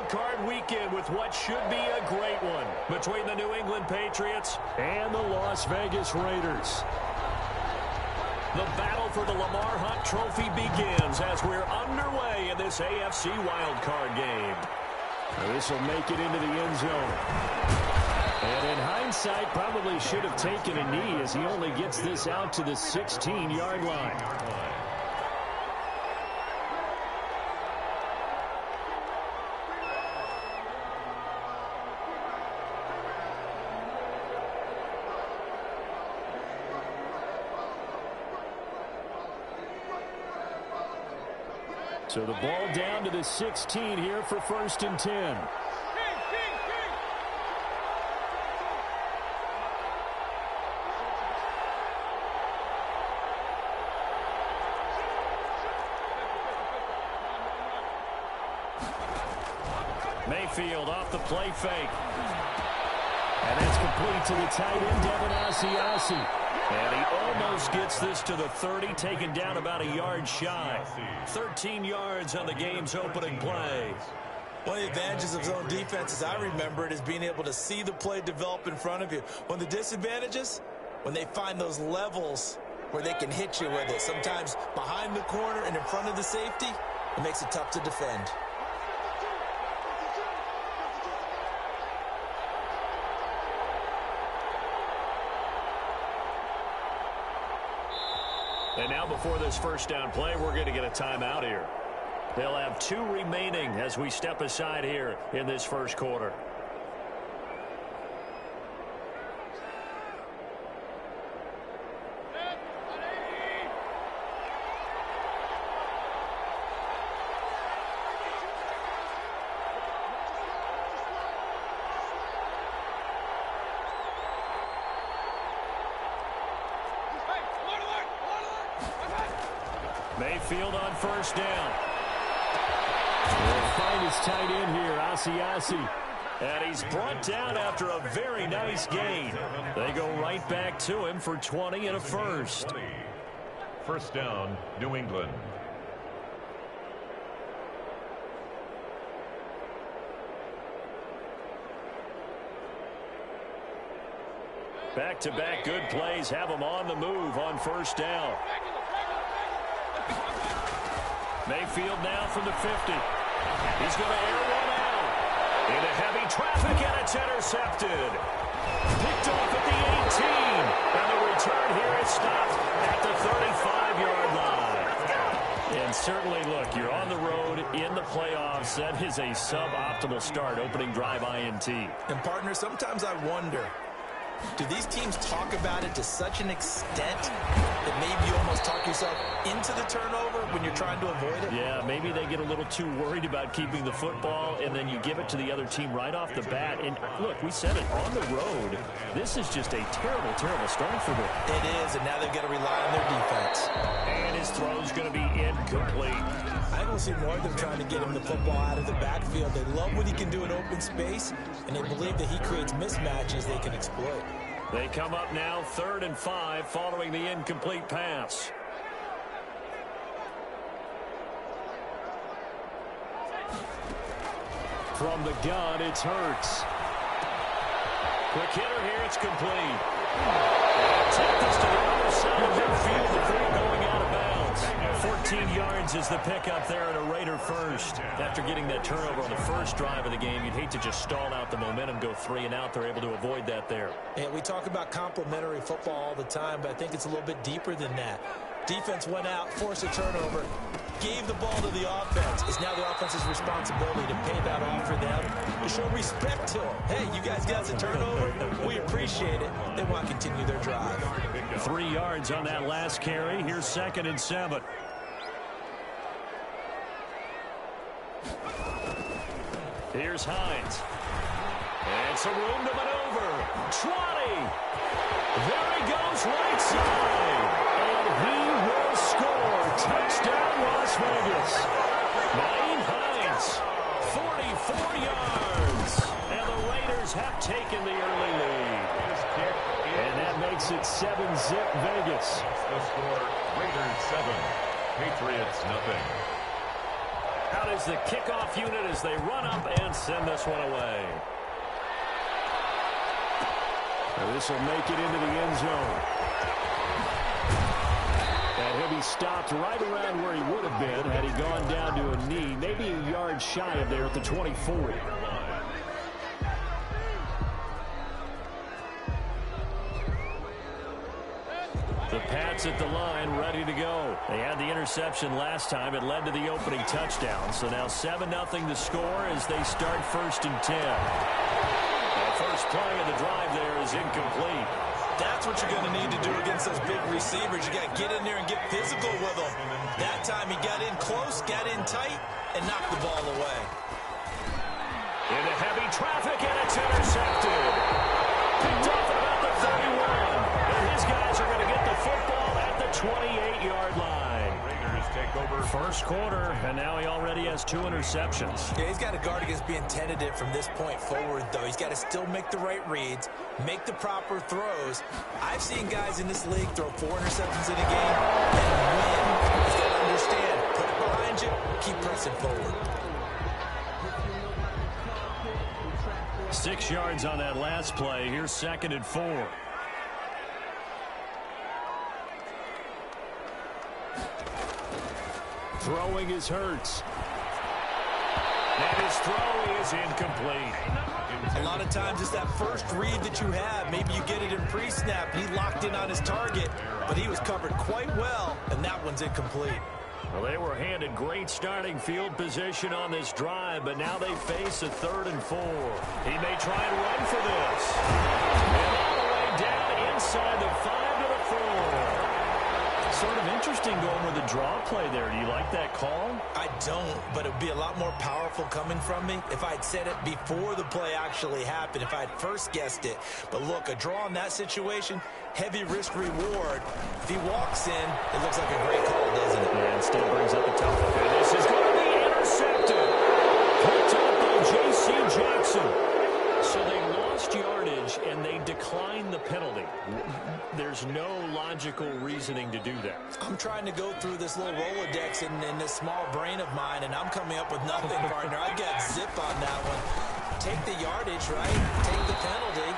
Card weekend with what should be a great one between the New England Patriots and the Las Vegas Raiders. The battle for the Lamar Hunt Trophy begins as we're underway in this AFC wildcard game. This will make it into the end zone. And in hindsight, probably should have taken a knee as he only gets this out to the 16-yard line. So the ball down to the 16 here for 1st and 10. Mayfield off the play fake. And that's complete to the tight end, Devin Asiasi. And he almost gets this to the 30, taken down about a yard shy. 13 yards on the game's opening play. One of the advantages of zone defense, as I remember it, is being able to see the play develop in front of you. One of the disadvantages, when they find those levels where they can hit you with it, sometimes behind the corner and in front of the safety, it makes it tough to defend. And now before this first down play, we're going to get a timeout here. They'll have 2 remaining as we step aside here in this first quarter. Mayfield on first down. We'll find his tight end here, Asiasi. And he's brought down after a very nice gain. They go right back to him for 20 and a first. First down, New England. Back-to-back good plays have him on the move on first down. Mayfield now from the 50. He's going to air one out. Into heavy traffic, and it's intercepted. Picked off at the 18. And the return here is stopped at the 35-yard line. And certainly, look, you're on the road in the playoffs. That is a suboptimal start, opening drive INT. And, partner, sometimes I wonder, do these teams talk about it to such an extent that maybe you almost talk yourself into the turnover when you're trying to avoid it? Yeah, maybe they get a little too worried about keeping the football, and then you give it to the other team right off the bat. And look, we said it, on the road, this is just a terrible, terrible start for them. It is, and now they've got to rely on their defense. And his throw's going to be incomplete. I don't see more of them trying to get him the football out of the backfield. They love what he can do in open space, and they believe that he creates mismatches they can exploit. They come up now 3rd and 5 following the incomplete pass. From the gun, it's Hurts. Quick hitter here, it's complete. Take this to the other side of midfield before going out of bounds. 14 yards is the pickup there at a Raider first. After getting that turnover on the first drive of the game, you'd hate to just stall out the momentum, go 3 and out. They're able to avoid that there. And we talk about complementary football all the time, but I think it's a little bit deeper than that. Defense went out, forced a turnover, gave the ball to the offense. It's now the offense's responsibility to pay that off for them, to show respect to them. Hey, you guys got the turnover. We appreciate it. They want to continue their drive. 3 yards on that last carry. Here's 2nd and 7. Here's Hines. And some room to maneuver. 20. There he goes right side. And he will score. Touchdown, Las Vegas. Naeem Hines, 44 yards. And the Raiders have taken the early lead. And that makes it 7-zip Vegas. The score, Raiders 7, Patriots nothing. Out is the kickoff unit as they run up and send this one away. And this will make it into the end zone. And he'll be stopped right around where he would have been had he gone down to a knee, maybe a yard shy of there at the 24. The Pats at the line, ready to go. They had the interception last time. It led to the opening touchdown. So now 7-0 the score as they start 1st and 10. The first play of the drive there is incomplete. That's what you're going to need to do against those big receivers. You got to get in there and get physical with them. That time he got in close, got in tight, and knocked the ball away. Into heavy traffic, and it's intercepted. Picked off at about the 31. And his guys are going to get the football at the 28-yard line. Raiders take over. First quarter, and now he already has 2 interceptions. Yeah, he's got to guard against being tentative from this point forward, though. He's got to still make the right reads, make the proper throws. I've seen guys in this league throw 4 interceptions in a game and win. He's got to understand, put it behind you, keep pressing forward. 6 yards on that last play. Here's 2nd and 4. Throwing is Hurts. And his throw is incomplete. A lot of times it's that first read that you have. Maybe you get it in pre-snap. He locked in on his target, but he was covered quite well, and that one's incomplete. Well, they were handed great starting field position on this drive, but now they face a 3rd and 4. He may try and run for this. And all the way down inside the 5 to the 4. Sort of interesting going with the draw play there. Do you like that call? I don't, but it would be a lot more powerful coming from me if I'd said it before the play actually happened, if I'd first guessed it. But look, a draw in that situation, heavy risk reward. If he walks in, it looks like a great call, doesn't it? And still brings up the top. And this is going to be intercepted. Picked up by J.C. Jackson. So they lost yardage, and they declined the penalty. There's no logical reasoning to do that. I'm trying to go through this little Rolodex in this small brain of mine, and I'm coming up with nothing, partner. I got zip on that one. Take the yardage, right? Take the penalty.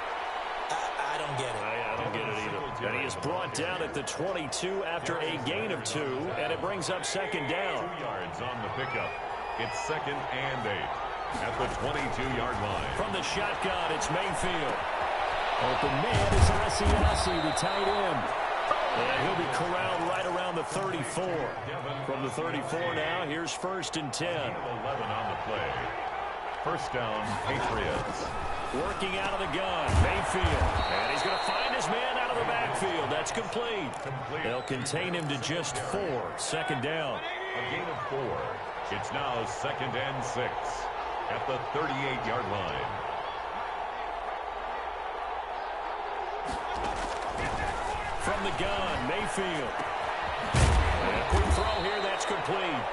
I don't get it. I don't get it either. And he is brought down at the 22 after a gain of 2, and it brings up 2nd down. 2 yards on the pickup. It's 2nd and 8 at the 22-yard line. From the shotgun, it's Mayfield. Open man is Asiasi, the tight end. And he'll be corralled right around the 34. From the 34 now, here's 1st and 10. 11 on the play. First down, Patriots. Working out of the gun, Mayfield. And he's going to find his man out of the backfield. That's complete. They'll contain him to just 4. 2nd down. A gain of 4. It's now 2nd and 6 at the 38-yard line. From the gun, Mayfield. And a quick throw here, that's complete.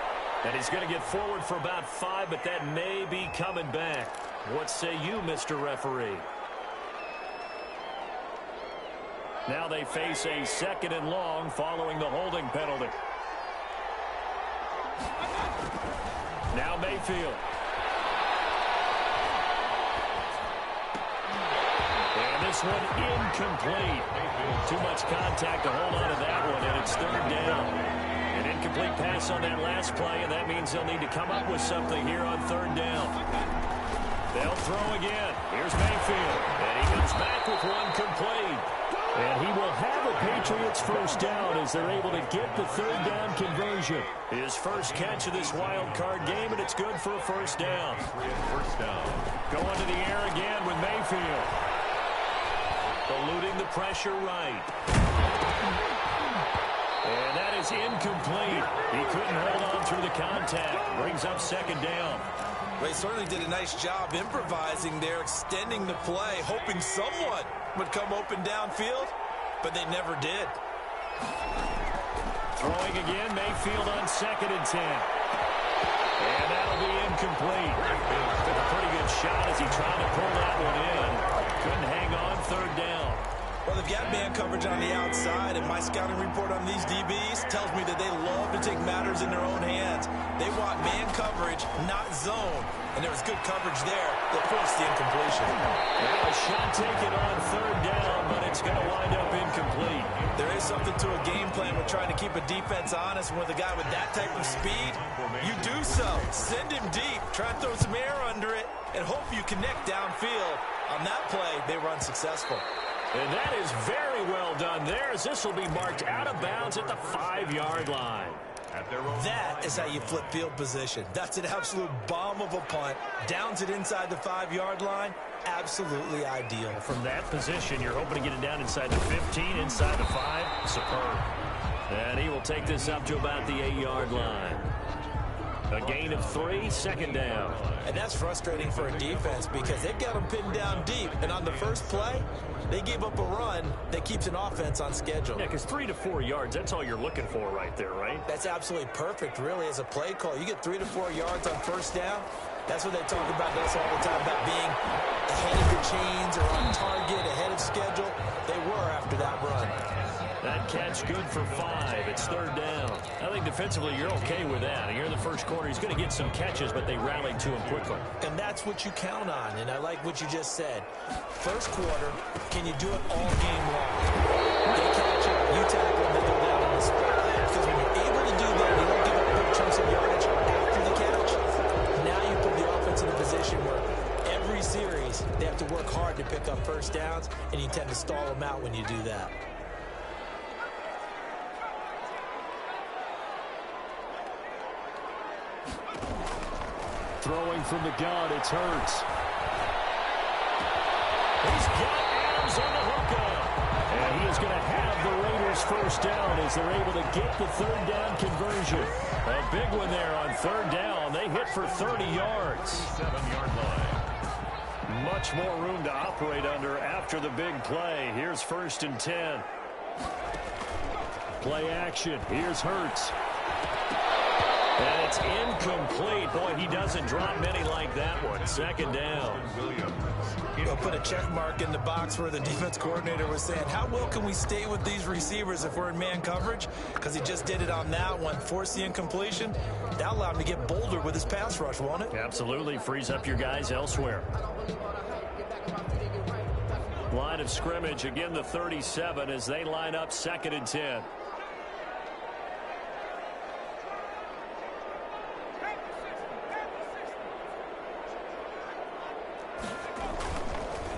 And he's going to get forward for about 5, but that may be coming back. What say you, Mr. Referee? Now they face a 2nd and long following the holding penalty. Now Mayfield. And this one incomplete. Too much contact to hold on to that one, and it's 3rd down. An incomplete pass on that last play, and that means they'll need to come up with something here on 3rd down. They'll throw again. Here's Mayfield, and he comes back with one complete. And he will have a Patriots first down as they're able to get the 3rd down conversion. His first catch of this wild card game, and it's good for a first down. First down. Going to the air again with Mayfield. Eluding the pressure right. And that is incomplete. He couldn't hold on through the contact. Brings up 2nd down. They certainly did a nice job improvising there, extending the play, hoping someone would come open downfield, but they never did. Throwing again, Mayfield on 2nd and 10. And that'll be incomplete. Took a pretty good shot as he tried to pull that one in. Couldn't hang on, 3rd down. Well, they've got man coverage on the outside, and my scouting report on these DBs tells me that they love to take matters in their own hands. They want man coverage, not zone. And there was good coverage there that forced the incompletion. Well, a shot taken on third down, but it's going to wind up incomplete. There is something to a game plan with trying to keep a defense honest. With a guy with that type of speed, you do so. Send him deep, try and throw some air under it, and hope you connect downfield. On that play, they were unsuccessful. And that is very well done there, as this will be marked out of bounds at the 5-yard line. That is how you flip field position. That's an absolute bomb of a punt. Downs it inside the 5-yard line. Absolutely ideal. From that position, you're hoping to get it down inside the 15, inside the 5. Superb. And he will take this up to about the 8-yard line. A gain of 3, second down. And that's frustrating for a defense because they've got them pinned down deep. And on the first play, they gave up a run that keeps an offense on schedule. Yeah, because 3 to 4 yards, that's all you're looking for right there, right? That's absolutely perfect, really, as a play call. You get 3 to 4 yards on first down. That's what they talk about us all the time, about being ahead of the chains or on target, ahead of schedule. They were after that run. That catch good for 5. It's third down. I think defensively you're okay with that. And you're in the first quarter. He's going to get some catches, but they rallied to him quickly. And that's what you count on. And I like what you just said. First quarter, can you do it all game long? They catch it, you tackle them, they go down on the spot. Because when you're able to do that, you don't give up big chunks of yardage after the catch. Now you put the offense in a position where every series they have to work hard to pick up first downs, and you tend to stall them out when you do that. Throwing from the gun, it's Hurts. He's got Adams on the hookup. And he is going to have the Raiders first down as they're able to get the third down conversion. A big one there on third down. They hit for 30 yards. 7-yard line. Much more room to operate under after the big play. Here's first and 10. Play action. Here's Hurts. And it's incomplete. Boy, he doesn't drop many like that one. Second down. They'll put a check mark in the box where the defense coordinator was saying, how well can we stay with these receivers if we're in man coverage? Because he just did it on that one, forced the incompletion. That allowed him to get bolder with his pass rush, won't it? Absolutely. Frees up your guys elsewhere. Line of scrimmage, again the 37 as they line up second and 10.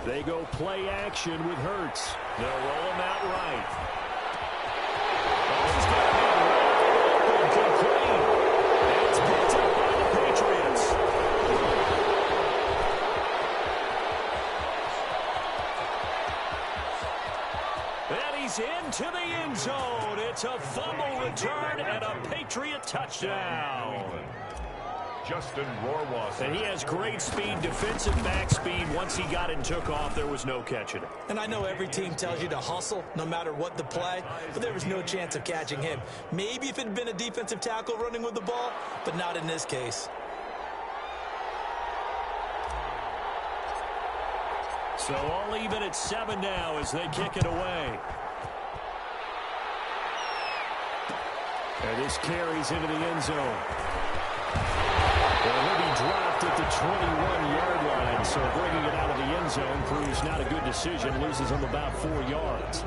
They go play action with Hurts. They'll roll him out right. Oh, he's got it complete. And it's picked up by the Patriots. And he's into the end zone. It's a fumble return and a Patriot touchdown. Justin Rohrwasser. And he has great speed, defensive back speed. Once he got it and took off, there was no catching it. And I know every team tells you to hustle no matter what the play, but there was no chance of catching him. Maybe if it had been a defensive tackle running with the ball, but not in this case. So all even at 7 now as they kick it away. And this carries into the end zone. Well, he'll be dropped at the 21-yard line, so bringing it out of the end zone proves not a good decision. Loses him about 4 yards.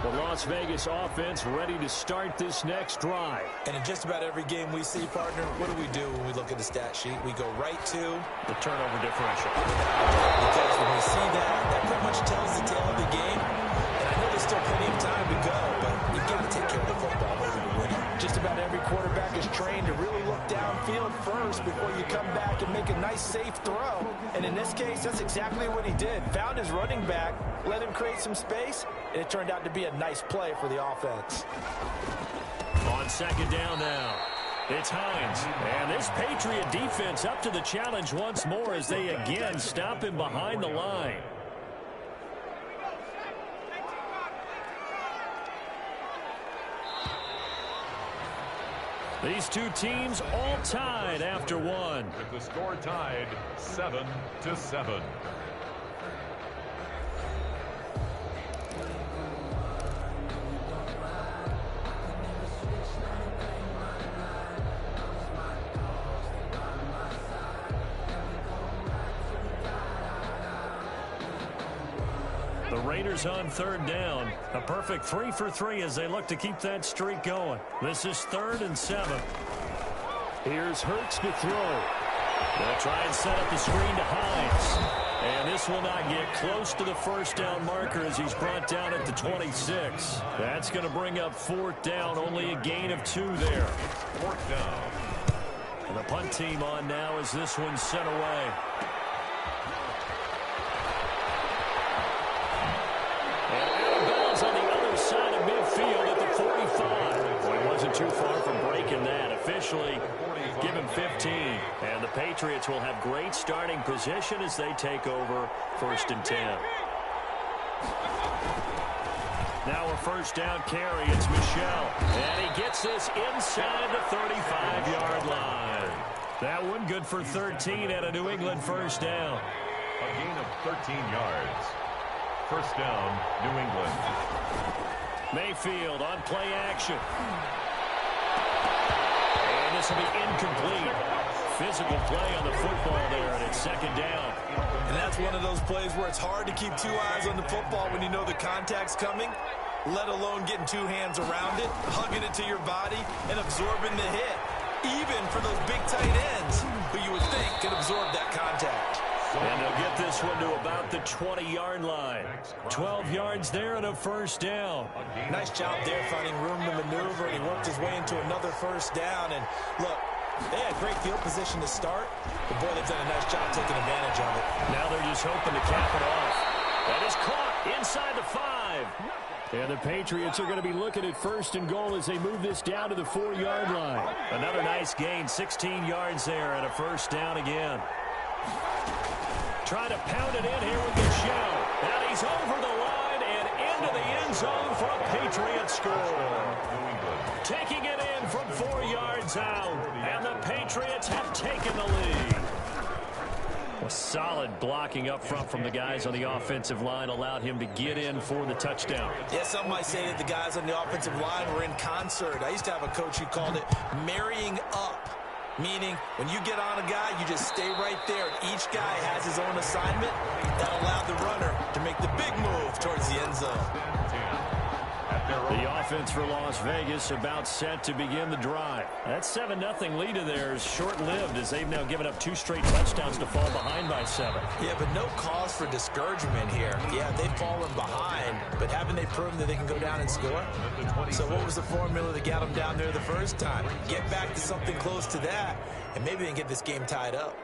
The Las Vegas offense ready to start this next drive. And in just about every game we see, partner, what do when we look at the stat sheet? We go right to the turnover differential. Because when we see that, that pretty much tells the tale of the game. And I know there's still plenty of time to go, but you've got to take care of the football when you're winning. Just about every quarterback is trained to really look downfield first before you come back and make a nice, safe throw. And in this case, that's exactly what he did. Found his running back, let him create some space, and it turned out to be a nice play for the offense. On second down now, it's Hines. And this Patriot defense up to the challenge once more as they again stop him behind the line. These two teams all tied after one. With the score tied 7-7. The Raiders on third down. A perfect 3 for 3 as they look to keep that streak going. This is 3rd and 7. Here's Hurts to throw. They'll try and set up the screen to Hines. And this will not get close to the first down marker as he's brought down at the 26. That's going to bring up 4th down. Only a gain of 2 there. 4th down. And the punt team on now as this one's sent away. On the other side of midfield at the 45. Well, he wasn't too far from breaking that. Officially, give him 15. And the Patriots will have great starting position as they take over 1st and 10. Now a first down carry. It's Michel. And he gets this inside the 35-yard line. That one good for 13 at a New England first down. A gain of 13 yards. First down, New England. Mayfield on play action. And this will be incomplete. Physical play on the football there, and it's 2nd down. And that's one of those plays where it's hard to keep 2 eyes on the football when you know the contact's coming, let alone getting 2 hands around it, hugging it to your body, and absorbing the hit. Even for those big tight ends who you would think could absorb that contact. And they'll get this one to about the 20-yard line. 12 yards there and a first down. Nice job there finding room to maneuver, and he worked his way into another first down. And look, they had great field position to start, but boy, they've done a nice job taking advantage of it. Now they're just hoping to cap it off. That is caught inside the 5. And the Patriots are going to be looking at 1st and goal as they move this down to the 4-yard line. Another nice gain, 16 yards there and a first down again. Trying to pound it in here with Michel. And he's over the line and into the end zone for a Patriot score. Taking it in from 4 yards out. And the Patriots have taken the lead. A solid blocking up front from the guys on the offensive line allowed him to get in for the touchdown. Yeah, some might say that the guys on the offensive line were in concert. I used to have a coach who called it marrying up. Meaning, when you get on a guy, you just stay right there. Each guy has his own assignment. That allowed the runner to make the big move towards the end zone. The offense for Las Vegas about set to begin the drive. That 7-0 lead of theirs short-lived as they've now given up 2 straight touchdowns to fall behind by 7. Yeah, but no cause for discouragement here. Yeah, they've fallen behind, but haven't they proven that they can go down and score? So what was the formula that got them down there the first time? Get back to something close to that, and maybe they can get this game tied up.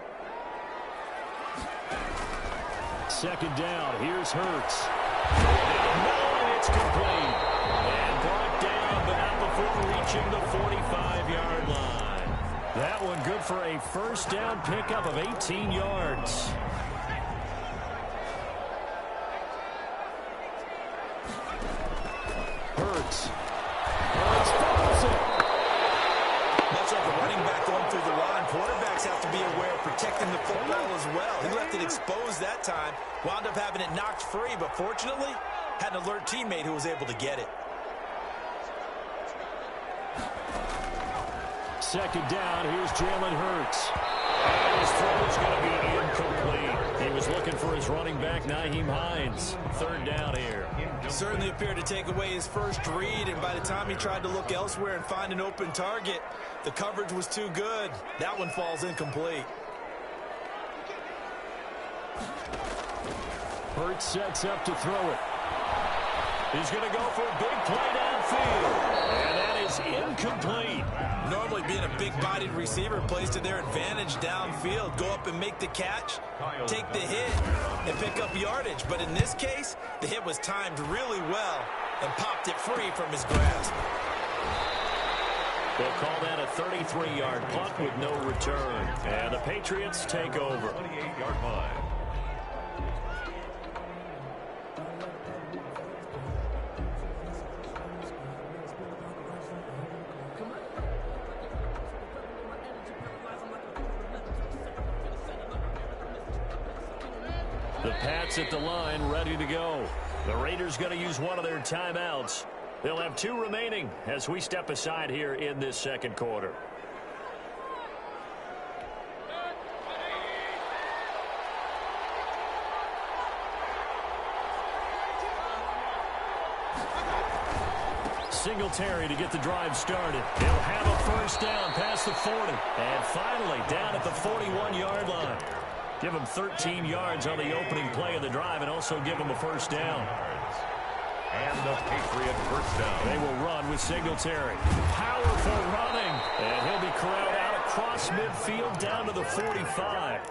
2nd down. Here's Hurts. And it's complete. And brought down, but not before reaching the 45-yard line. That one good for a first down pickup of 18 yards. Hurts fumbles it. Much like a running back going through the line, quarterbacks have to be aware of protecting the football as well. He left it exposed that time, wound up having it knocked free, but fortunately, had an alert teammate who was able to get it. 2nd down, here's Jalen Hurts. And his throw is going to be incomplete. He was looking for his running back, Nyheim Hines. 3rd down here. Certainly appeared to take away his first read, and by the time he tried to look elsewhere and find an open target, the coverage was too good. That one falls incomplete. Hurts sets up to throw it. He's going to go for a big play downfield. And that is incomplete. Normally being a big-bodied receiver plays to their advantage downfield. Go up and make the catch, take the hit, and pick up yardage. But in this case, the hit was timed really well and popped it free from his grasp. They'll call that a 33-yard punt with no return. And the Patriots take over. 28-yard line. The Pats at the line, ready to go. The Raiders going to use one of their timeouts. They'll have 2 remaining as we step aside here in this second quarter. Singletary to get the drive started. He'll have a first down past the 40. And finally down at the 41-yard line. Give him 13 yards on the opening play of the drive and also give him a first down. And the Patriot first down. They will run with Singletary. Powerful running. And he'll be corralled out across midfield down to the 45.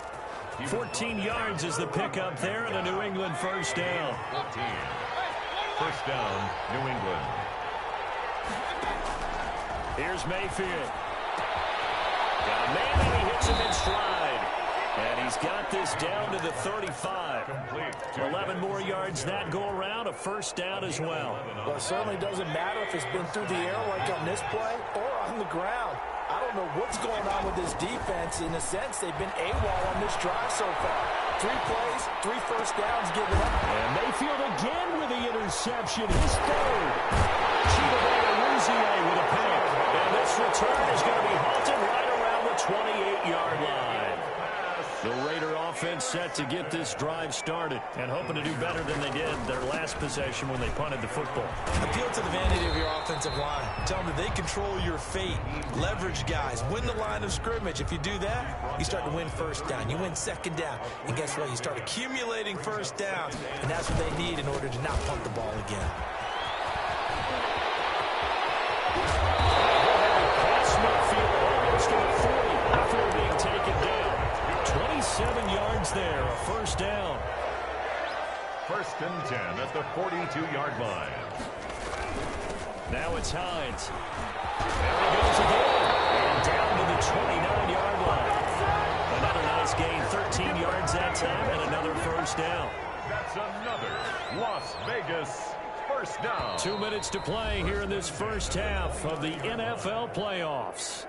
14 yards is the pickup there and a New England first down. 14. First down, New England. Here's Mayfield. Got a man and he hits him in stride. And he's got this down to the 35. Complete. 11 more yards that go around, a first down as well. Well, it certainly doesn't matter if it's been through the air like on this play or on the ground. I don't know what's going on with this defense. In a sense, they've been AWOL on this drive so far. 3 plays, 3 first downs given up. And Mayfield again with the interception. His third. Chidobe with a pick. And this return is going to be halted right around the 28-yard line. The Raider offense set to get this drive started and hoping to do better than they did their last possession when they punted the football. Appeal to the vanity of your offensive line. Tell them that they control your fate. Leverage guys. Win the line of scrimmage. If you do that, you start to win first down. You win second down. And guess what? You start accumulating first downs. And that's what they need in order to not punt the ball again. Pass midfield almost to the 40 before being taken down. 27 yards there, a first down. First and 10 at the 42-yard line. Now it's Hines. There he goes again. And down to the 29-yard line. Another nice gain, 13 yards that time, and another first down. That's another Las Vegas first down. 2 minutes to play here in this first half of the NFL playoffs.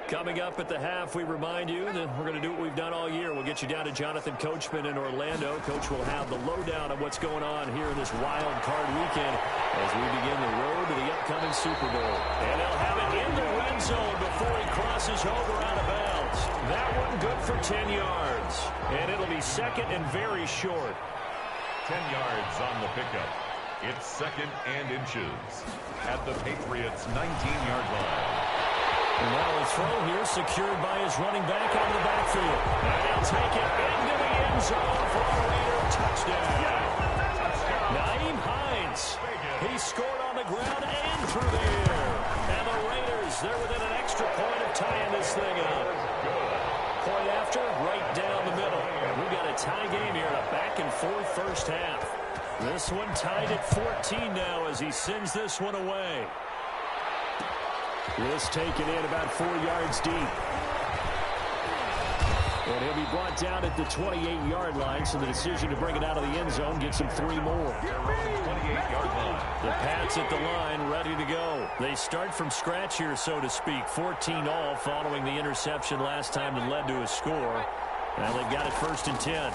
Coming up at the half, we remind you that we're going to do what we've done all year. We'll get you down to Jonathan Coachman in Orlando. Coach will have the lowdown of what's going on here in this wild card weekend as we begin the road to the upcoming Super Bowl. And they'll have it in the red zone before he crosses over out of bounds. That one good for 10 yards. And it'll be second and very short. 10 yards on the pickup. It's second and inches at the Patriots' 19-yard line. And now a throw here secured by his running back out of the backfield. And he'll take it into the end zone for a Raider touchdown. Nyheim Hines. He scored on the ground and through the air. And the Raiders, they're within an extra point of tying this thing up. Point after, right down the middle. And we've got a tie game here, a back-and-forth first half. This one tied at 14 now as he sends this one away. This taken in about 4 yards deep. And he'll be brought down at the 28-yard line, so the decision to bring it out of the end zone gets him 3 more. The Pats at the line, ready to go. They start from scratch here, so to speak. 14 all following the interception last time that led to a score. Now they've got it first and 10.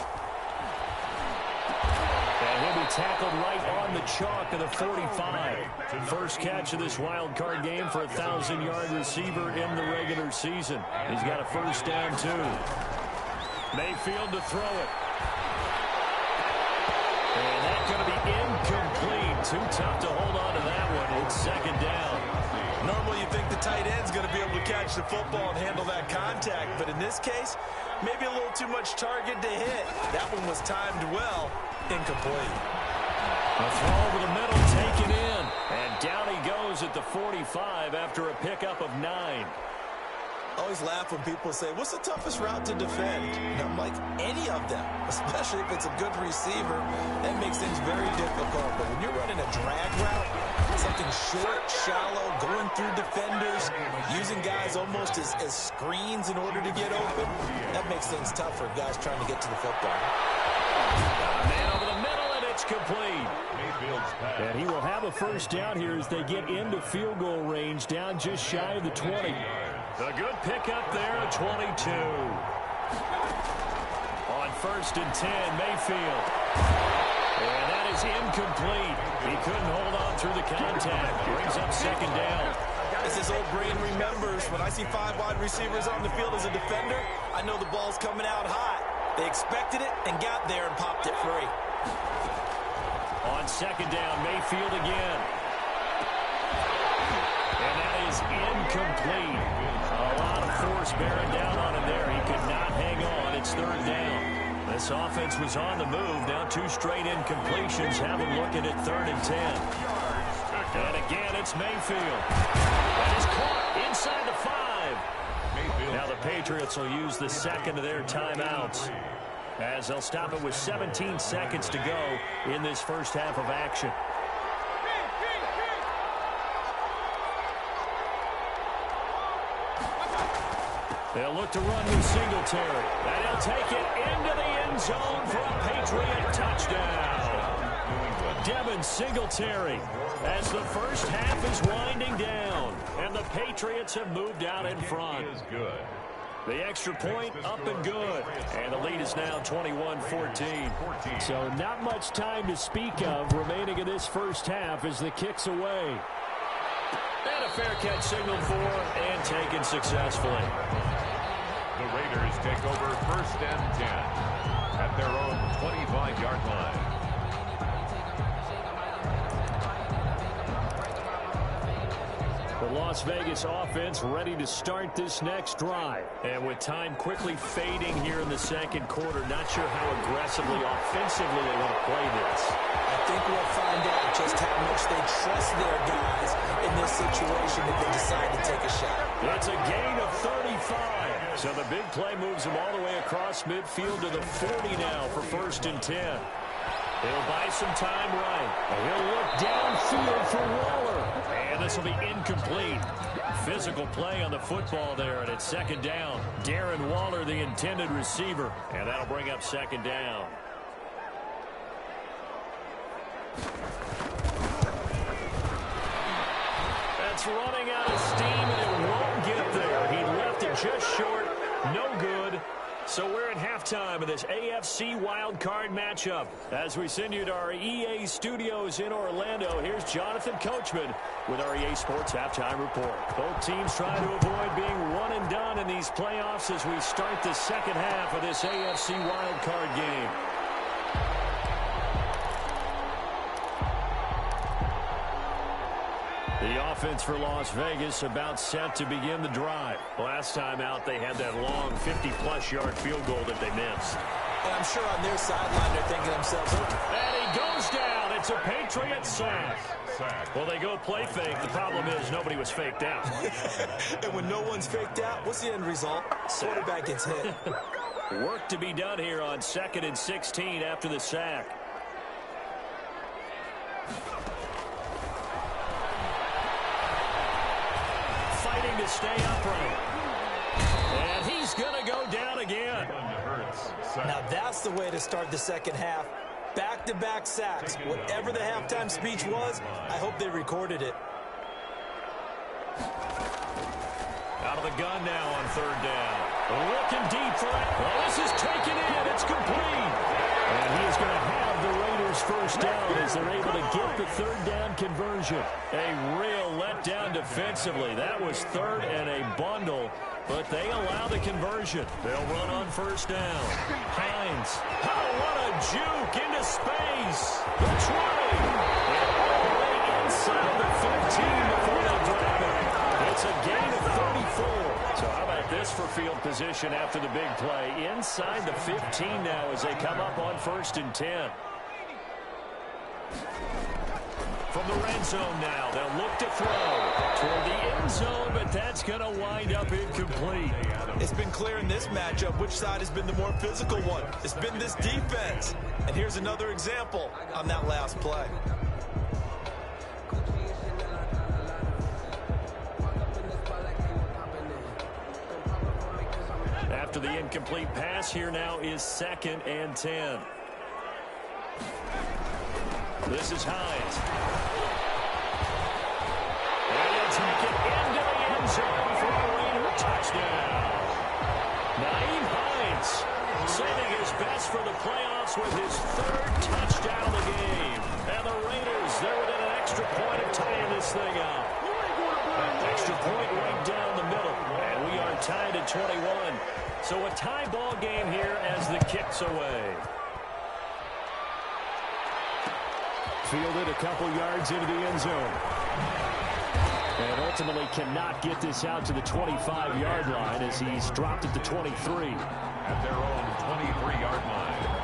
And he'll be tackled right on the chalk of the 45. First catch of this wild card game for a 1,000-yard receiver in the regular season. He's got a first down, too. Mayfield to throw it. And that's going to be incomplete. Too tough to hold on to that one. It's second down. Normally you think the tight end's going to be able to catch the football and handle that contact. But in this case, maybe a little too much target to hit. That one was timed well. Incomplete. A throw over the middle, taken in. And down he goes at the 45 after a pickup of 9. I always laugh when people say, what's the toughest route to defend? And I'm like, any of them, especially if it's a good receiver. That makes things very difficult. But when you're running a drag route, something short, shallow, going through defenders, using guys almost as screens in order to get open, that makes things tough for guys trying to get to the football. Man over the middle, and it's complete. And he will have grab a first down here as they get into field goal range, down just shy of the 20. A good pickup there at 22. On 1st and 10, Mayfield. And that is incomplete. He couldn't hold on through the contact. Brings up 2nd down. As his old brain remembers, when I see 5 wide receivers on the field as a defender, I know the ball's coming out hot. They expected it and got there and popped it free. On 2nd down, Mayfield again. And that is incomplete. A lot of force bearing down on him there. He could not hang on. It's 3rd down. This offense was on the move. Now 2 straight incompletions. Have them looking at 3rd and 10. And again, it's Mayfield. That is caught inside the 5. Now the Patriots will use the 2nd of their timeouts, as they'll stop it with 17 seconds to go in this first half of action. They'll look to run with Singletary. And he'll take it into the end zone for a Patriot touchdown. Devin Singletary, as the first half is winding down, and the Patriots have moved out in front. The extra point up and good, and the lead is now 21-14. So not much time to speak of remaining in this first half as the kick's away. And a fair catch signaled for and taken successfully. The Raiders take over 1st and 10 at their own 25-yard line. The Las Vegas offense ready to start this next drive. And with time quickly fading here in the 2nd quarter, not sure how aggressively, offensively they want to play this. I think we'll find out just how much they trust their guys in this situation if they decide to take a shot. It's a gain of 35. So the big play moves them all the way across midfield to the 40 now for 1st and 10. He'll buy some time right. He'll look downfield for Waller. And this will be incomplete. Physical play on the football there, and it's 2nd down. Darren Waller, the intended receiver. And that'll bring up 2nd down. That's running out of steam, and it won't get there. He left it just short. No good. So we're at halftime of this AFC wildcard matchup. As we send you to our EA studios in Orlando, here's Jonathan Coachman with our EA Sports Halftime Report. Both teams trying to avoid being one and done in these playoffs as we start the second half of this AFC wildcard game. The offense for Las Vegas about set to begin the drive. Last time out, they had that long 50-plus yard field goal that they missed. And I'm sure on their sideline they're thinking to themselves, and he goes down. It's a Patriot sack. Well, they go play fake. The problem is nobody was faked out. And when no one's faked out, what's the end result? Quarterback gets hit. Work to be done here on 2nd and 16 after the sack. To stay upright. And he's going to go down again. Now that's the way to start the second half. Back-to-back sacks. Whatever the halftime speech was, I hope they recorded it. Out of the gun now on 3rd down. Looking deep for it. Well, this is taken in. It's complete. And he is going to have the Raiders first down as they're able to get the 3rd down conversion. A real letdown defensively. That was 3rd and a bundle, but they allow the conversion. They'll run on 1st down. Hines. Oh, what a juke into space. The try. And all the way inside the 15 before they drop it. It's a gain of 34. So how about this for field position after the big play? Inside the 15 now as they come up on 1st and 10. From the red zone now, they'll look to throw toward the end zone, but that's going to wind up incomplete. It's been clear in this matchup which side has been the more physical one. It's been this defense. And here's another example on that last play. After the incomplete pass, here now is 2nd and 10. This is Hines. first down. Naeem Hines saving his best for the playoffs with his third touchdown of the game. And the Raiders, they're within an extra point of tying this thing up. Extra point right down the middle. And we are tied at 21. So a tie ball game here as the kick's away. Fielded a couple yards into the end zone. And ultimately cannot get this out to the 25-yard line as he's dropped at the 23. At their own 23-yard line.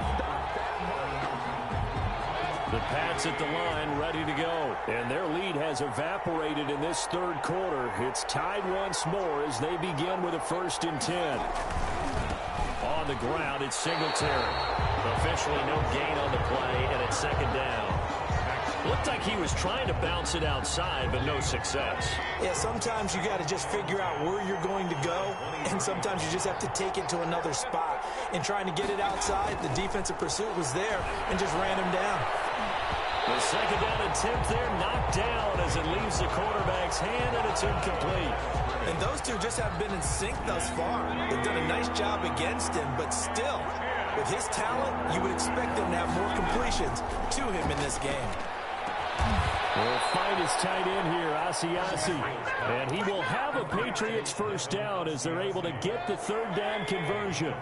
The Pats at the line ready to go. And their lead has evaporated in this third quarter. It's tied once more as they begin with a 1st and 10. On the ground, it's Singletary. Officially no gain on the play, and it's 2nd down. Looked like he was trying to bounce it outside, but no success. Yeah, sometimes you got to just figure out where you're going to go, and sometimes you just have to take it to another spot. And trying to get it outside, the defensive pursuit was there and just ran him down. The 2nd down attempt there knocked down as it leaves the quarterback's hand, and it's incomplete. And those two just haven't been in sync thus far. They've done a nice job against him, but still, with his talent, you would expect them to have more completions to him in this game. Will find his tight end here, Asiasi. And he will have a Patriots first down as they're able to get the 3rd down conversion.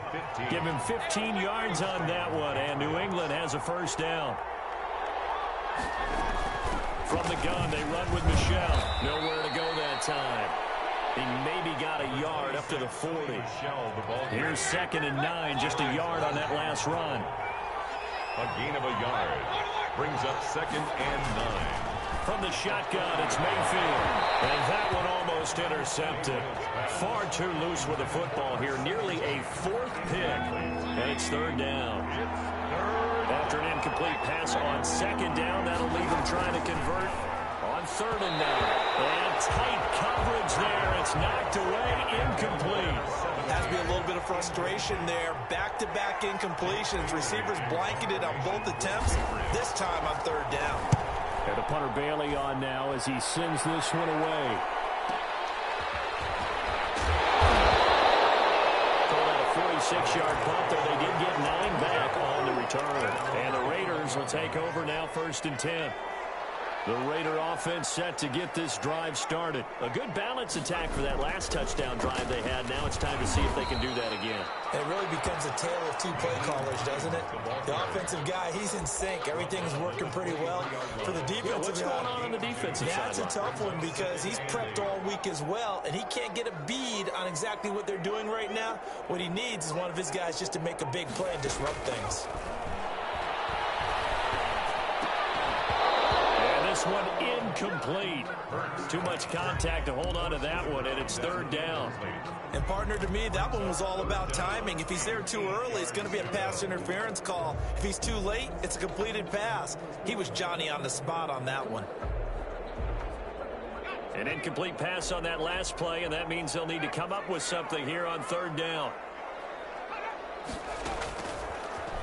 Give him 15 yards on that one, and New England has a first down. From the gun, they run with Michel. Nowhere to go that time. He maybe got a yard up to the 40. Here's 2nd and 9, just a yard on that last run. A gain of a yard. Brings up 2nd and 9. From the shotgun, it's Mayfield. And that one almost intercepted. Far too loose with the football here. Nearly a 4th pick. And it's 3rd down. After an incomplete pass on 2nd down, that'll leave him trying to convert on 3rd and 9. And tight coverage there. It's knocked away, incomplete. Has to be a little bit of frustration there. Back-to-back incompletions. Receivers blanketed on both attempts. This time on 3rd down. And the punter Bailey on now as he sends this one away. Called out a 46-yard punt, though they did get 9 back on the return. And the Raiders will take over now 1st and 10. The Raider offense set to get this drive started. A good balance attack for that last touchdown drive they had. Now it's time to see if they can do that again. It really becomes a tale of two play callers, doesn't it? The offensive guy, he's in sync. Everything's working pretty well. For the defensive what's guy, going on the defensive side? That's a tough one because he's prepped all week as well, and he can't get a bead on exactly what they're doing right now. What he needs is one of his guys just to make a big play and disrupt things. This one incomplete. Too much contact to hold on to that one, and it's 3rd down. And partner, to me, that one was all about timing. If he's there too early, it's going to be a pass interference call. If he's too late, it's a completed pass. He was Johnny on the spot on that one. An incomplete pass on that last play, and that means they'll need to come up with something here on 3rd down.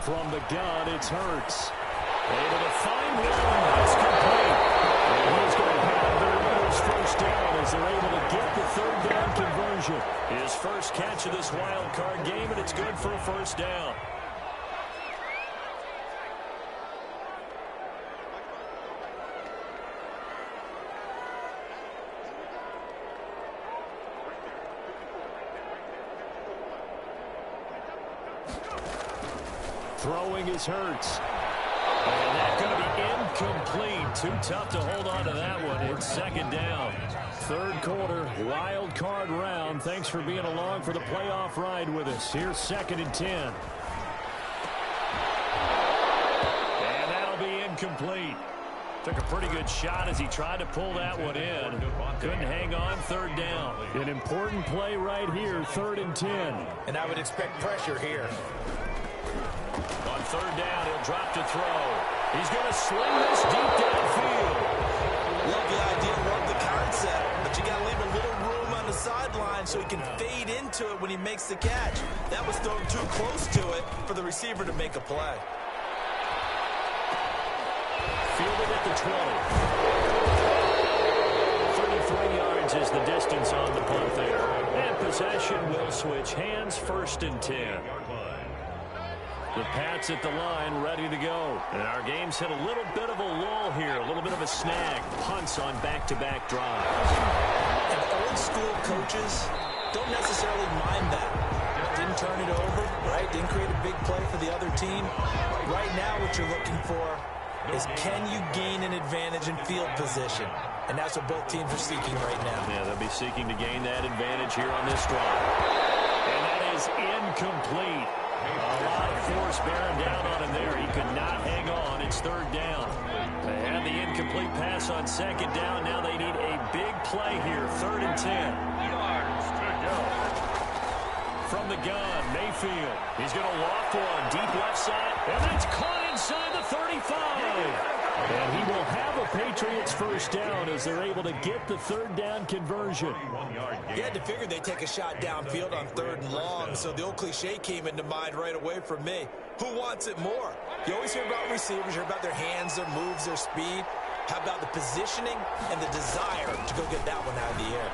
From the gun, it's Hurts. Able to find one. That's complete. And he's going to have the Raiders first down as they're able to get the 3rd down conversion. His first catch of this wild card game, and it's good for a first down. Throwing is Hurts. And that's going to be incomplete. Too tough to hold on to that one. It's 2nd down. 3rd quarter, wild card round. Thanks for being along for the playoff ride with us. Here's 2nd and 10. And that'll be incomplete. Took a pretty good shot as he tried to pull that one in. Couldn't hang on. 3rd down. An important play right here. 3rd and 10. And I would expect pressure here. On 3rd down, he'll drop to throw. He's going to sling this deep downfield. Love the idea, love the concept, but you got to leave a little room on the sideline so he can fade into it when he makes the catch. That was thrown too close to it for the receiver to make a play. Fielded at the 20. 33 yards manages the distance on the punt there. And possession will switch hands, 1st and 10. The Pats at the line, ready to go. And our game's hit a little bit of a lull here, a little bit of a snag. Punts on back-to-back drives. And old-school coaches don't necessarily mind that. Didn't turn it over, right? Didn't create a big play for the other team. Right now, what you're looking for is, can you gain an advantage in field position? And that's what both teams are seeking right now. Yeah, they'll be seeking to gain that advantage here on this drive. And that is incomplete. A lot of force bearing down on him there. He could not hang on. It's 3rd down. They had the incomplete pass on 2nd down. Now they need a big play here. 3rd and 10. Yards to go. From the gun, Mayfield. He's going to loft one deep left side. And that's caught inside the 35. And he will have a Patriots 1st down as they're able to get the 3rd down conversion. You had to figure they'd take a shot downfield on 3rd and long, so the old cliche came into mind right away from me. Who wants it more? You always hear about receivers, you hear about their hands, their moves, their speed. How about the positioning and the desire to go get that one out of the air?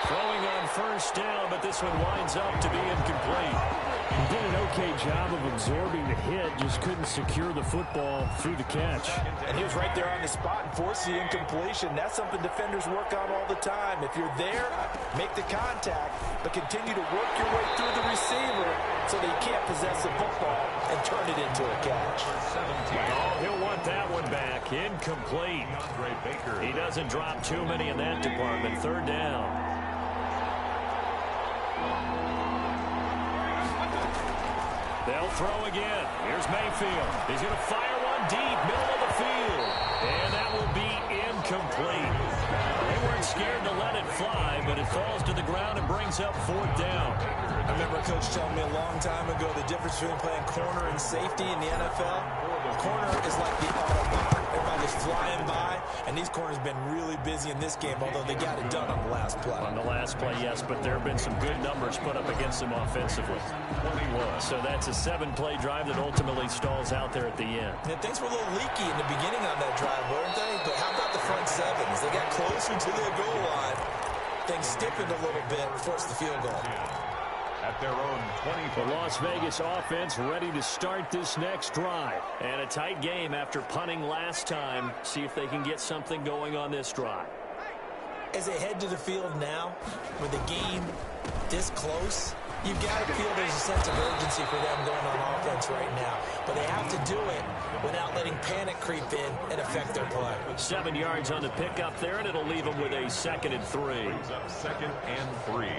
Throwing on 1st down, but this one winds up to be incomplete. He did an okay job of absorbing the hit, just couldn't secure the football through the catch. And he was right there on the spot and forced the incompletion. That's something defenders work on all the time. If you're there, make the contact, but continue to work your way through the receiver so that he can't possess the football and turn it into a catch. Oh, he'll want that one back. Incomplete. He doesn't drop too many in that department. 3rd down. They'll throw again. Here's Mayfield. He's going to fire one deep, middle of the field. And that will be incomplete. They weren't scared to let it fly, but it falls to the ground and brings up 4th down. I remember a coach telling me a long time ago the difference between playing corner and safety in the NFL. Corner is like the Autobahn. Everybody's flying by, and these corners have been really busy in this game, although they got it done on the last play. On the last play, yes, but there have been some good numbers put up against them offensively. 21. So that's a 7-play drive that ultimately stalls out there at the end. Yeah, things were a little leaky in the beginning on that drive, weren't they? But how about the front seven? As they got closer to the goal line, things stiffened a little bit, forced the field goal. At their own 20. The Las Vegas offense ready to start this next drive. And a tight game after punting last time. See if they can get something going on this drive. As they head to the field now, with the game this close, you've got to feel there's a sense of urgency for them going on offense right now. But they have to do it without letting panic creep in and affect their play. 7 yards on the pickup there, and it'll leave them with a 2nd and 3. Brings up 2nd and 3.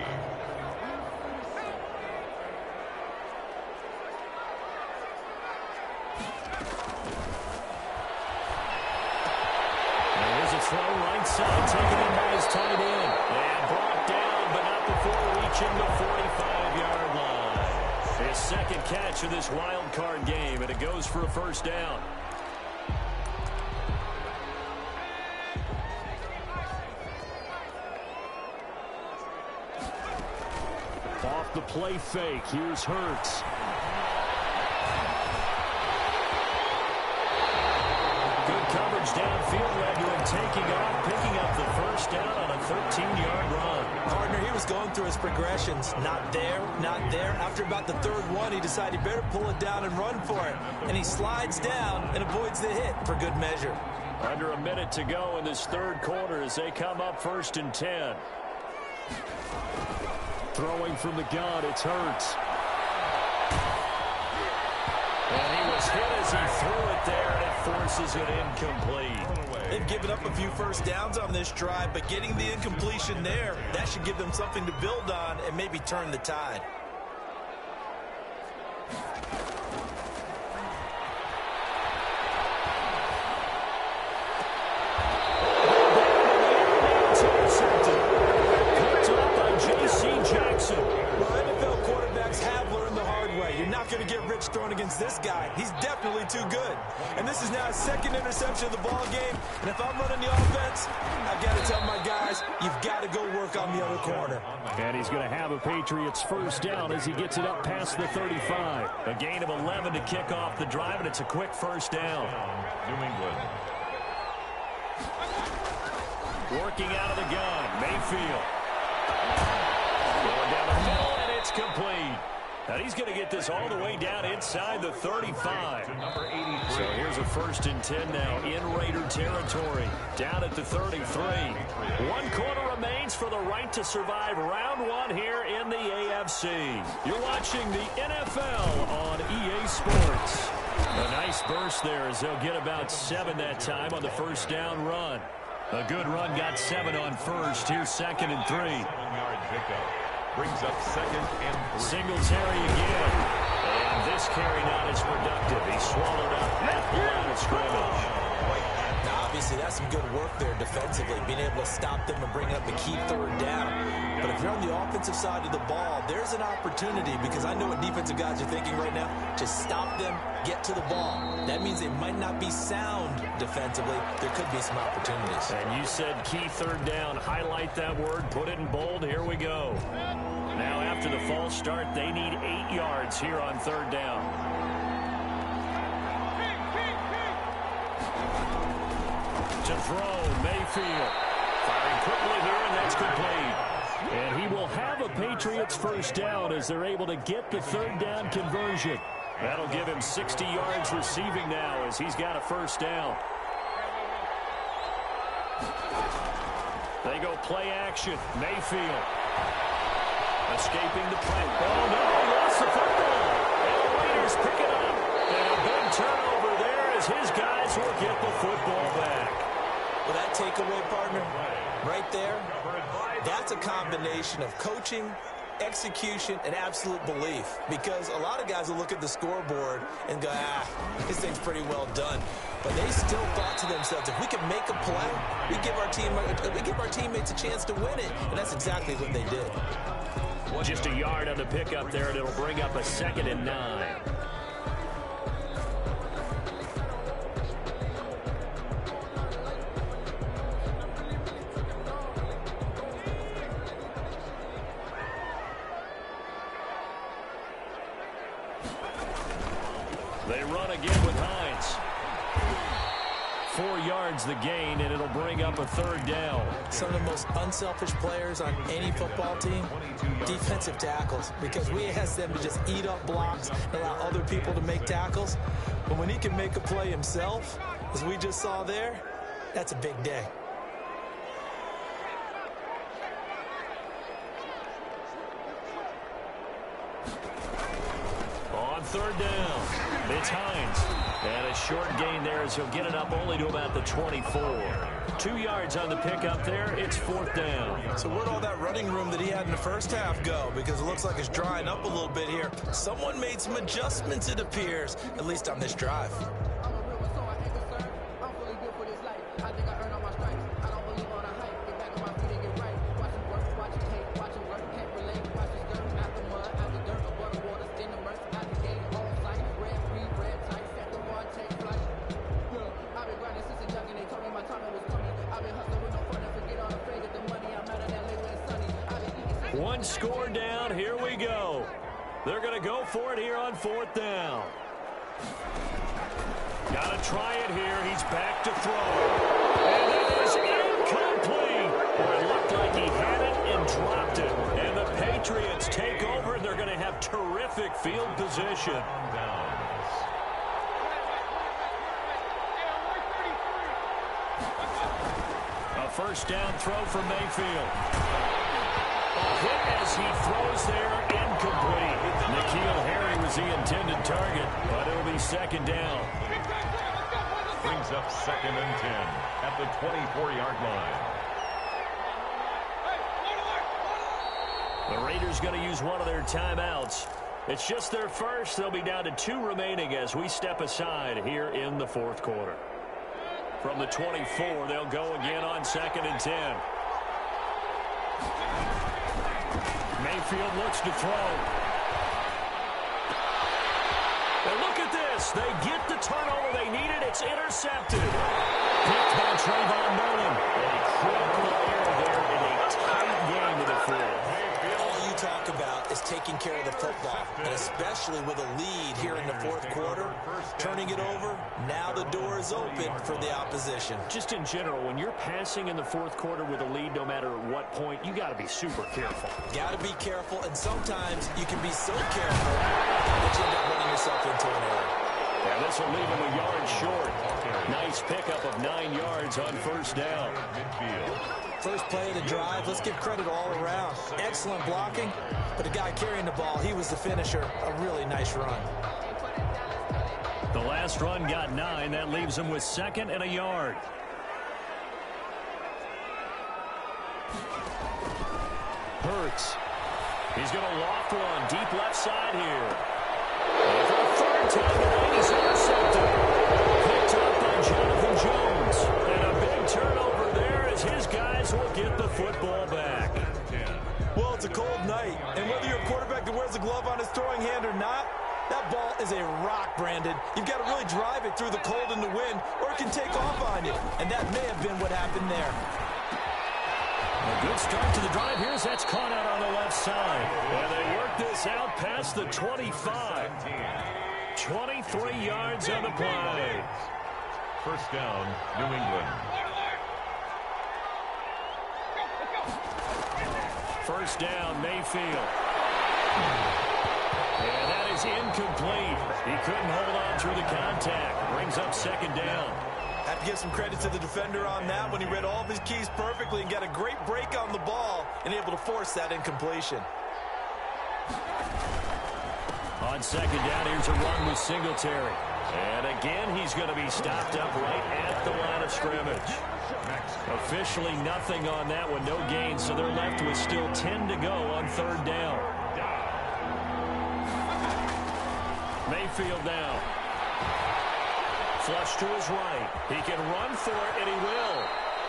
Throw right side, taken in by his tight end. And brought down, but not before reaching the 45-yard line. His 2nd catch of this wild card game, and it goes for a 1st down. Off the play fake, here's Hurts. Coverage downfield led to him taking off, picking up the 1st down on a 13-yard run. Partner, he was going through his progressions. Not there, not there. After about the 3rd one, he decided he better pull it down and run for it. And he slides down and avoids the hit for good measure. Under a minute to go in this 3rd quarter as they come up 1st and 10. Throwing from the gun, it's Hurts. And he was hit as he threw it there, and it forces it incomplete. They've given up a few 1st downs on this drive, but getting the incompletion there, that should give them something to build on and maybe turn the tide. Picked up by J.C. Jackson. Well, NFL quarterbacks have learned the hard way. You're not going to get rich throwing against this guy. He's definitely too good. And this is now his 2nd interception of the ball game. And if I'm running the offense, I've got to tell my guys, you've got to go work on the other corner. And he's going to have a Patriots 1st down as he gets it up past the 35. A gain of 11 to kick off the drive, and it's a quick 1st down. New England. Working out of the gun, Mayfield. Going down the middle, and it's complete. And he's going to get this all the way down inside the 35. So here's a 1st and 10 now in Raider territory. Down at the 33. 1 quarter remains for the right to survive round 1 here in the AFC. You're watching the NFL on EA Sports. A nice burst there as they'll get about 7 that time on the 1st down run. A good run got 7 on 1st. Here's 2nd and 3. 7-yard pickup. Brings up 2nd and 3. Singletary again. And this carry not as productive. He swallowed up at the line of scrimmage. Now, obviously, that's some good work there defensively, being able to stop them and bring up the key 3rd down. But if you're on the offensive side of the ball, there's an opportunity, because I know what defensive guys are thinking right now. Just stop them, get to the ball. That means they might not be sound defensively. There could be some opportunities. And you said key 3rd down. Highlight that word. Put it in bold. Here we go. Now, after the false start, they need 8 yards here on 3rd down. To throw, Mayfield. Firing quickly here, and that's complete. And he will have a Patriots 1st down as they're able to get the 3rd down conversion. That'll give him 60 yards receiving now as he's got a 1st down. They go play action. Mayfield. Escaping the play. Oh, no, he lost the football. And the Raiders pick it up. And a big turnover there as his guys will get the football back. Well, that takeaway, partner, right there, that's a combination of coaching, execution, and absolute belief. Because a lot of guys will look at the scoreboard and go, this thing's pretty well done. But they still thought to themselves, if we can make a play, we give our teammates a chance to win it. And that's exactly what they did. Just a yard on the pickup there, and it'll bring up a 2nd and 9. They run again with Hines. 4 yards the gain, and it'll bring up a 3rd down. Some of the most unselfish players on any football team, defensive tackles, because we ask them to just eat up blocks and allow other people to make tackles. But when he can make a play himself, as we just saw there, that's a big day. On 3rd down, it's Hines. And a short gain there as he'll get it up only to about the 24. 2 yards on the pickup there. It's 4th down. So where'd all that running room that he had in the 1st half go? Because it looks like it's drying up a little bit here. Someone made some adjustments, it appears, at least on this drive. One score down. Here we go. They're going to go for it here on 4th down. Got to try it here. He's back to throw. And it is incomplete. Well, it looked like he had it and dropped it. And the Patriots take over, and they're going to have terrific field position. A 1st down throw for Mayfield. Hit as he throws there, incomplete. N'Keal Harry was the intended target, but it'll be 2nd down. Brings up 2nd and 10 at the 24-yard line. The Raiders going to use one of their timeouts. It's just their first. They'll be down to 2 remaining as we step aside here in the 4th quarter. From the 24, they'll go again on 2nd and 10. Mayfield looks to throw. And look at this. They get the turnover they needed. It's intercepted. Picked by Trayvon Mullen. A critical error there in a tight game to the fourth. All you talk about is taking care of the football, and especially with a lead here in the fourth quarter, turning it over. Now the door is open for the opposition. Just in general, when you're passing in the fourth quarter with a lead, no matter at what point, you got to be super careful. Got to be careful, and sometimes you can be so careful that you end up running yourself into an error. Yeah, this will leave him a yard short. Nice pickup of 9 yards on first down. First play of the drive, let's give credit all around. Excellent blocking, but the guy carrying the ball, he was the finisher. A really nice run. The last run got 9. That leaves him with 2nd and a yard. Hurts. He's going to loft one deep left side here. And for the third time today, he's intercepted. Picked up by Jonathan Jones. And a big turnover there as his guys will get the football back. Well, it's a cold night, and whether you're a quarterback that wears a glove on his throwing hand or not, that ball is a rock, Brandon. You've got to really drive it through the cold and the wind, or it can take off on you. And that may have been what happened there. A good start to the drive here as that's caught out on the left side. And they work this out past the 25. 23 yards on the play. First down, New England. First down, Mayfield. And that is incomplete. He couldn't hold on through the contact. Brings up 2nd down. Have to give some credit to the defender on that when he read all of his keys perfectly and got a great break on the ball and able to force that incompletion. On 2nd down, here's a run with Singletary. And again, he's going to be stopped up right at the line of scrimmage. Officially nothing on that one, no gain, so they're left with still 10 to go on 3rd down. Mayfield now. Flush to his right. He can run for it, and he will.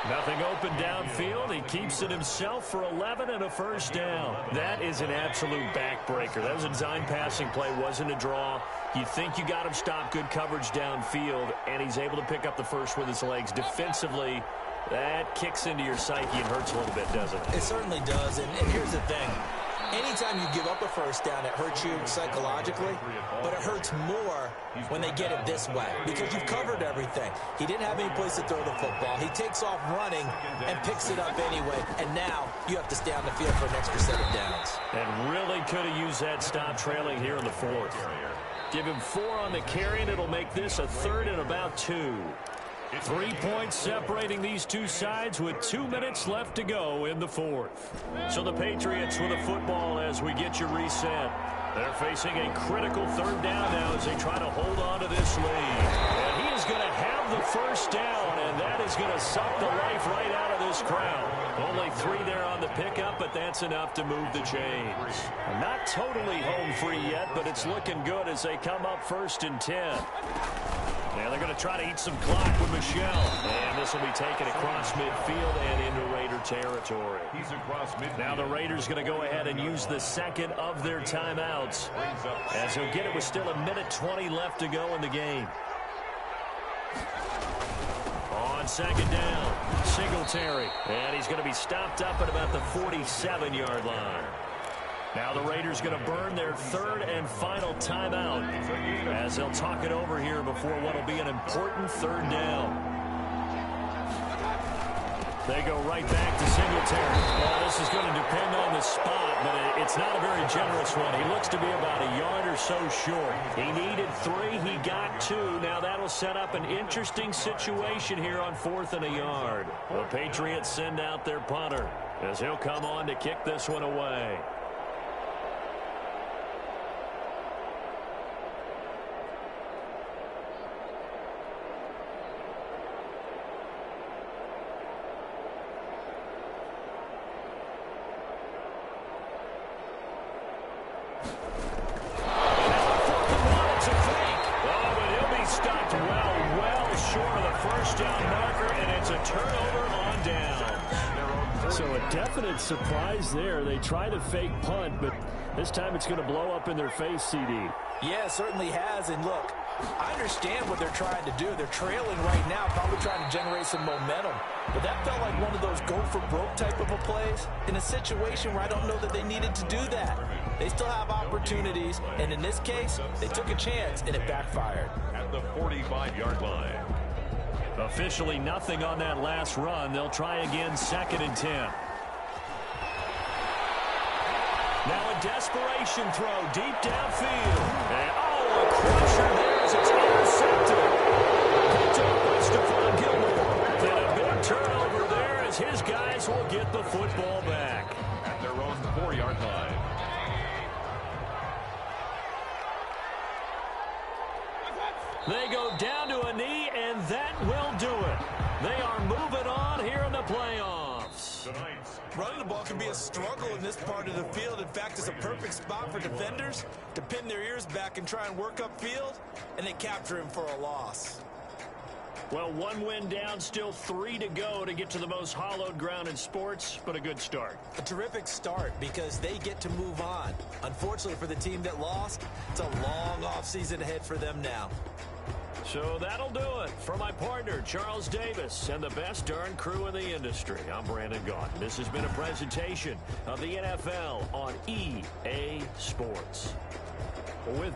Nothing open downfield. He keeps it himself for 11 and a first down. That is an absolute backbreaker. That was a design passing play, wasn't a draw. You think you got him stopped, good coverage downfield, and he's able to pick up the first with his legs. Defensively, that kicks into your psyche and hurts a little bit, doesn't it? It certainly does, and here's the thing. Anytime you give up a first down, it hurts you psychologically, but it hurts more when they get it this way because you've covered everything. He didn't have any place to throw the football. He takes off running and picks it up anyway, and now you have to stay on the field for an extra set of downs. And really could have used that stop trailing here in the 4th. Give him 4 on the carry, and it'll make this a 3rd and about 2. 3 points separating these two sides with 2 minutes left to go in the 4th. So the Patriots with a football as we get you reset. They're facing a critical 3rd down now as they try to hold on to this lead. And he is going to have the first down, and that is going to suck the life right out of this crowd. Only 3 there on the pickup, but that's enough to move the chains. Not totally home free yet, but it's looking good as they come up 1st and 10. Now they're going to try to eat some clock with Michelle. And this will be taken across midfield and into Raider territory. He's across midfield. Now the Raiders going to go ahead and use the 2nd of their timeouts. As he'll get it with still 1:20 left to go in the game. On 2nd down, Singletary. And he's going to be stopped up at about the 47-yard line. Now the Raiders going to burn their 3rd and final timeout as they'll talk it over here before what will be an important 3rd down. They go right back to Singletary. Well, this is going to depend on the spot, but it's not a very generous one. He looks to be about a yard or so short. He needed 3. He got 2. Now that'll set up an interesting situation here on 4th and a yard. The Patriots send out their punter as he'll come on to kick this one away. Definite surprise there. They try to fake punt, but this time it's going to blow up in their face, CD. Yeah, it certainly has. And look, I understand what they're trying to do. They're trailing right now, probably trying to generate some momentum. But that felt like one of those go-for-broke type of a plays in a situation where I don't know that they needed to do that. They still have opportunities, and in this case, they took a chance, and it backfired. At the 45-yard line. Officially nothing on that last run. They'll try again, 2nd and 10. Now a desperation throw deep downfield. And, oh, a crusher there as it's intercepted. Picked up by Stephon Gilmore. And a big turnover there as his guys will get the football back. At their own 4-yard line. They go down to a knee, and that will do it. They are moving on here in the playoffs. Running the ball can be a struggle in this part of the field. In fact, it's a perfect spot for defenders to pin their ears back and try and work upfield, and they capture him for a loss. Well, 1 win down, still 3 to go to get to the most hallowed ground in sports, but a good start. A terrific start because they get to move on. Unfortunately for the team that lost, it's a long offseason ahead for them now. So that'll do it. For my partner, Charles Davis, and the best darn crew in the industry, I'm Brandon Gaughan. This has been a presentation of the NFL on EA Sports. With